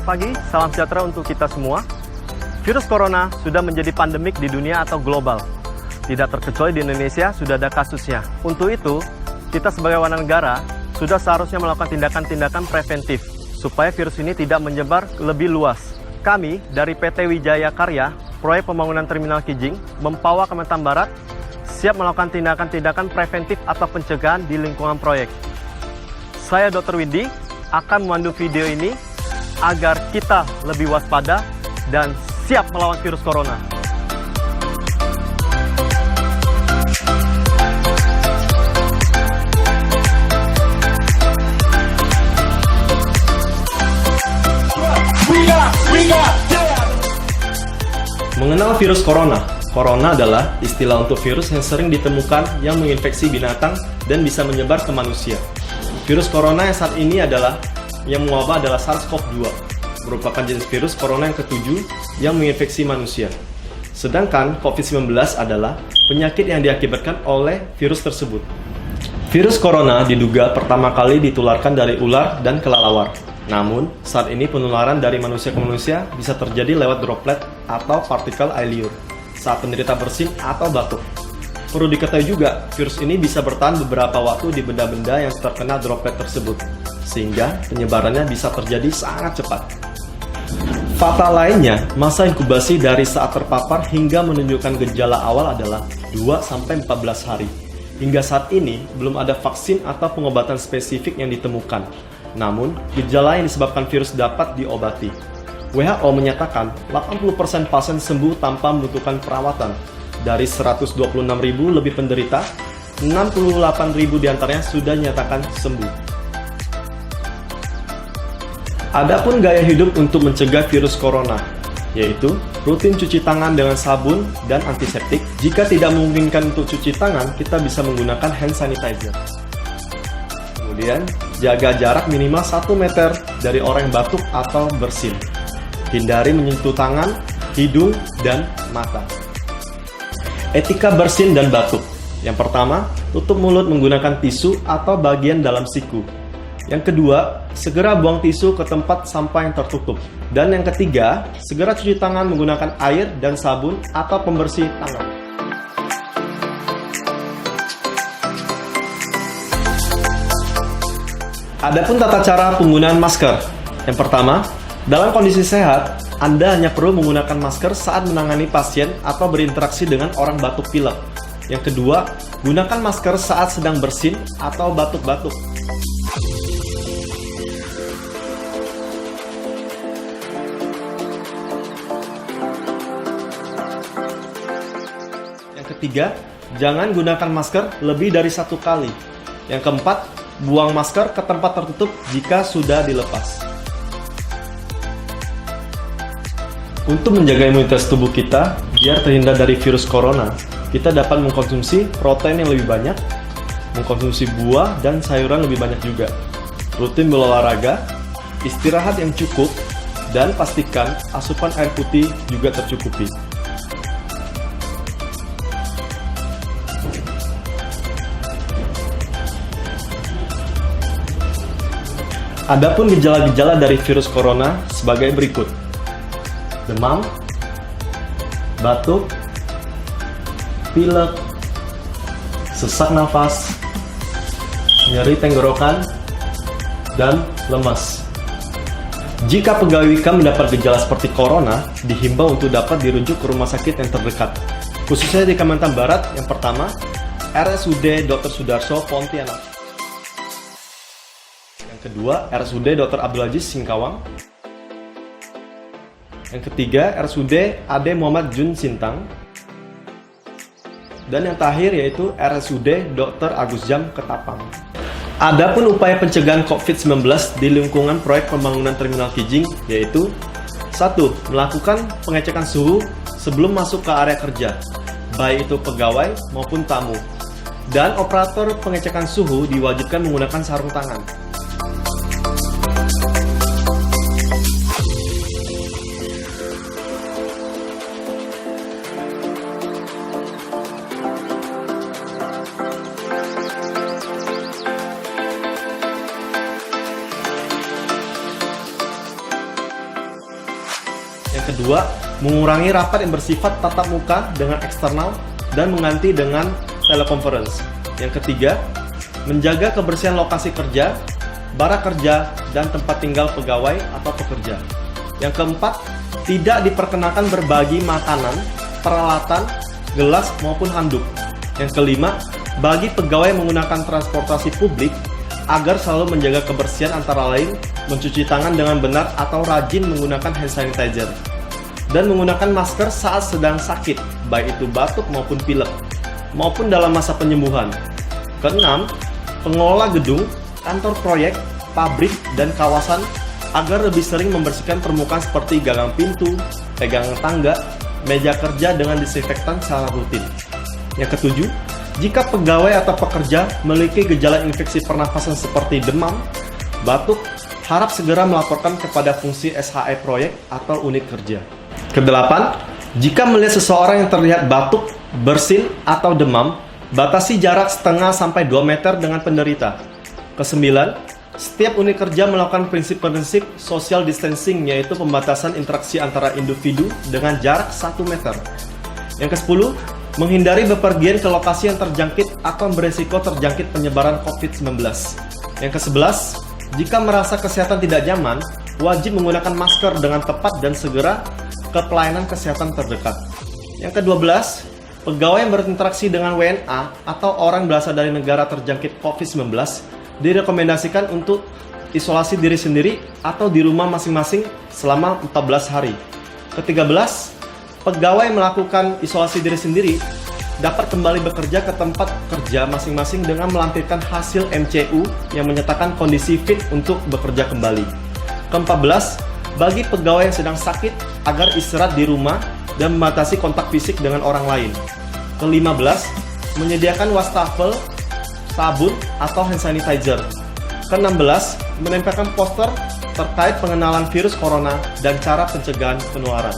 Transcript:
Selamat pagi, salam sejahtera untuk kita semua. Virus corona sudah menjadi pandemik di dunia atau global. Tidak terkecuali di Indonesia sudah ada kasusnya. Untuk itu, kita sebagai warga negara sudah seharusnya melakukan tindakan-tindakan preventif supaya virus ini tidak menyebar lebih luas. Kami dari PT Wijaya Karya, proyek pembangunan Terminal Kijing, Mempawah Kalimantan Barat, siap melakukan tindakan-tindakan preventif atau pencegahan di lingkungan proyek. Saya Dr. Windy akan memandu video ini agar kita lebih waspada dan siap melawan virus corona. Mengenal virus corona. Corona adalah istilah untuk virus yang sering ditemukan yang menginfeksi binatang dan bisa menyebar ke manusia. Virus corona yang saat ini yang mewabah adalah SARS-CoV-2, merupakan jenis virus corona yang ketujuh yang menginfeksi manusia. Sedangkan COVID-19 adalah penyakit yang diakibatkan oleh virus tersebut. Virus corona diduga pertama kali ditularkan dari ular dan kelelawar. Namun, saat ini penularan dari manusia ke manusia bisa terjadi lewat droplet atau partikel air liur saat penderita bersin atau batuk. Perlu diketahui juga, virus ini bisa bertahan beberapa waktu di benda-benda yang terkena droplet tersebut, sehingga penyebarannya bisa terjadi sangat cepat. Fakta lainnya, masa inkubasi dari saat terpapar hingga menunjukkan gejala awal adalah 2-14 hari. Hingga saat ini, belum ada vaksin atau pengobatan spesifik yang ditemukan. Namun, gejala yang disebabkan virus dapat diobati. WHO menyatakan 80% pasien sembuh tanpa membutuhkan perawatan. Dari 126.000 lebih penderita, 68.000 diantaranya sudah dinyatakan sembuh. Adapun gaya hidup untuk mencegah virus corona, yaitu rutin cuci tangan dengan sabun dan antiseptik. Jika tidak memungkinkan untuk cuci tangan, kita bisa menggunakan hand sanitizer. Kemudian, jaga jarak minimal 1 meter dari orang yang batuk atau bersin. Hindari menyentuh tangan, hidung, dan mata. Etika bersin dan batuk. Yang pertama, tutup mulut menggunakan tisu atau bagian dalam siku. Yang kedua, segera buang tisu ke tempat sampah yang tertutup. Dan yang ketiga, segera cuci tangan menggunakan air dan sabun atau pembersih tangan. Adapun tata cara penggunaan masker. Yang pertama, dalam kondisi sehat, Anda hanya perlu menggunakan masker saat menangani pasien atau berinteraksi dengan orang batuk pilek. Yang kedua, gunakan masker saat sedang bersin atau batuk-batuk. Yang ketiga, jangan gunakan masker lebih dari 1 kali. Yang keempat, buang masker ke tempat tertutup jika sudah dilepas. Untuk menjaga imunitas tubuh kita, biar terhindar dari virus corona, kita dapat mengkonsumsi protein yang lebih banyak, mengkonsumsi buah dan sayuran lebih banyak juga, rutin berolahraga, istirahat yang cukup, dan pastikan asupan air putih juga tercukupi. Adapun gejala-gejala dari virus corona sebagai berikut: demam, batuk, pilek, sesak nafas, nyeri tenggorokan, dan lemas. Jika pegawai WIKA mendapat gejala seperti corona, dihimbau untuk dapat dirujuk ke rumah sakit yang terdekat. Khususnya di Kalimantan Barat, yang pertama, RSUD Dr. Sudarso, Pontianak. Yang kedua, RSUD Dr. Abdul Aziz, Singkawang. Yang ketiga, RSUD AD Muhammad Jun Sintang. Dan yang terakhir yaitu RSUD Dr. Agus Jam Ketapang. Adapun upaya pencegahan COVID-19 di lingkungan proyek pembangunan Terminal Kijing yaitu 1. Melakukan pengecekan suhu sebelum masuk ke area kerja, baik itu pegawai maupun tamu. Dan operator pengecekan suhu diwajibkan menggunakan sarung tangan. Yang kedua, mengurangi rapat yang bersifat tatap muka dengan eksternal dan mengganti dengan teleconference. Yang ketiga, menjaga kebersihan lokasi kerja, barak kerja, dan tempat tinggal pegawai atau pekerja. Yang keempat, tidak diperkenakan berbagi makanan, peralatan, gelas maupun handuk. Yang kelima, bagi pegawai yang menggunakan transportasi publik agar selalu menjaga kebersihan, antara lain mencuci tangan dengan benar atau rajin menggunakan hand sanitizer, dan menggunakan masker saat sedang sakit, baik itu batuk maupun pilek, maupun dalam masa penyembuhan. Keenam, pengelola gedung, kantor proyek, pabrik, dan kawasan agar lebih sering membersihkan permukaan seperti gagang pintu, pegangan tangga, meja kerja dengan disinfektan secara rutin. Yang ketujuh, jika pegawai atau pekerja memiliki gejala infeksi pernafasan seperti demam, batuk, harap segera melaporkan kepada fungsi SHE proyek atau unit kerja. Kedelapan, jika melihat seseorang yang terlihat batuk, bersin, atau demam, batasi jarak setengah sampai 2 meter dengan penderita. Kesembilan, setiap unit kerja melakukan prinsip-prinsip social distancing, yaitu pembatasan interaksi antara individu dengan jarak 1 meter. Yang ke-10, menghindari bepergian ke lokasi yang terjangkit atau beresiko terjangkit penyebaran COVID-19. Yang ke-11, jika merasa kesehatan tidak nyaman, wajib menggunakan masker dengan tepat dan segera ke pelayanan kesehatan terdekat. Yang ke-12, pegawai yang berinteraksi dengan WNA atau orang berasal dari negara terjangkit COVID-19 direkomendasikan untuk isolasi diri sendiri atau di rumah masing-masing selama 14 hari. Ke-13, pegawai melakukan isolasi diri sendiri dapat kembali bekerja ke tempat kerja masing-masing dengan melampirkan hasil MCU yang menyatakan kondisi fit untuk bekerja kembali. Ke-14, bagi pegawai yang sedang sakit agar istirahat di rumah dan membatasi kontak fisik dengan orang lain. Ke-15, menyediakan wastafel, sabun, atau hand sanitizer. Ke-16, menempelkan poster terkait pengenalan virus corona dan cara pencegahan penularan.